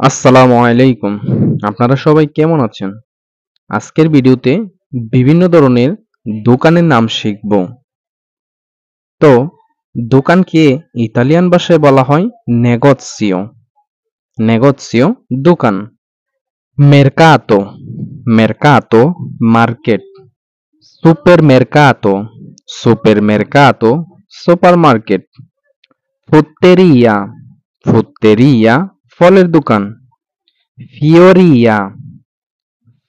আসসালামু আলাইকুম। আপনারা সবাই কেমন আছেন? আজকের ভিডিওতে বিভিন্ন ধরনের দোকানের নাম শিখব। তো দোকানকে ইতালিয়ান ভাষায় বলা হয় নেগোজিও। নেগোজিও দোকান। মেরকাতো, মেরকাতো মার্কেট। সুপারমেরকাতো, সুপারমেরকাতো সুপারমার্কেট। ফুত্তেরিয়া, ফুত্তেরিয়া ফলের দোকান। ফিওরিয়া,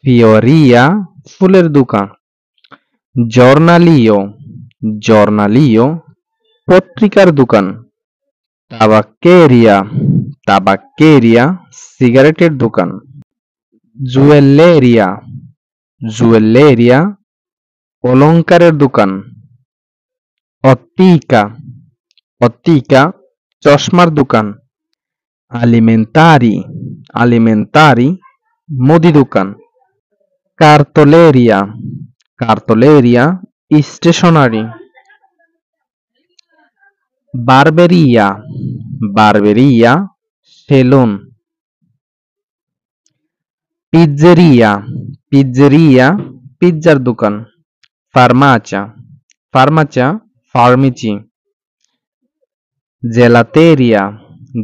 ফিওরিয়া ফুলের দোকান। জর্নালিও, জর্নালিও পত্রিকার দোকান। তাবাক্কেরিয়া, তাবাক্কেরিয়া সিগারেটের দোকান। জুয়েলেরিয়া, জুয়েলেরিয়া অলংকারের দোকান। অত্তিকা, অত্তিকা চশমার দোকান। আলিমেন্তারি, আলিমেন্তারি মুদি দোকান। কার্তলেরিয়া, কার্তলেরিয়া স্টেশনারি। বারবেরিয়া, বারবেরিয়া সেলুন। পিজ্জেরিয়া, পিজ্জেরিয়া পিজ্জার দোকান। ফার্মাচা, ফার্মাচা ফার্মেসি। জেলাতেরিয়া,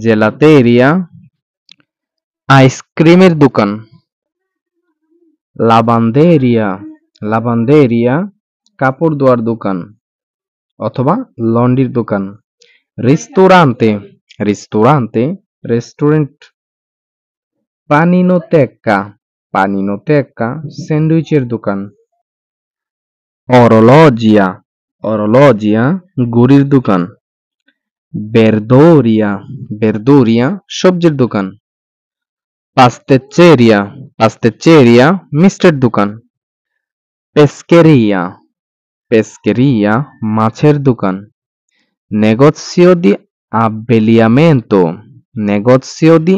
জেলাতেরিয়া আইসক্রিমের দোকান। লাভান্দেরিয়া, লাভান্দেরিয়া কাপড় ধোয়ার দোকান অথবা লন্ড্রির দোকান। রিস্টোরান্তে, রিস্টোরান্তে রেস্টুরেন্ট। পানিনোতেক্কা, পানিনোতেক্কা স্যান্ডউইচের দোকান। অরোলজিয়া, অরোলজিয়া ঘড়ির দোকান। বেরদোরিয়া, বেরদোরিয়া সবজির দোকান। পাস্তেচেরিয়া, পাস্তেচেরিয়া মিষ্টির দোকান। পেস্কেরিয়া, পেস্কেরিয়া মাছের দোকান। নেগোজিও দি আব্বেলিয়ামেন্তো, নেগোজিও দি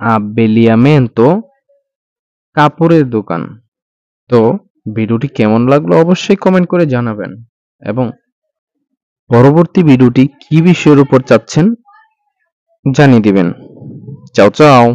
আব্বেলিয়ামেন্তো কাপড়ের দোকান। তো ভিডিওটি কেমন লাগলো অবশ্যই কমেন্ট করে জানাবেন এবং পরবর্তী ভিডিওটি কি বিষয়ের উপর চাচ্ছেন জানিয়ে দিবেন। চাও চাও।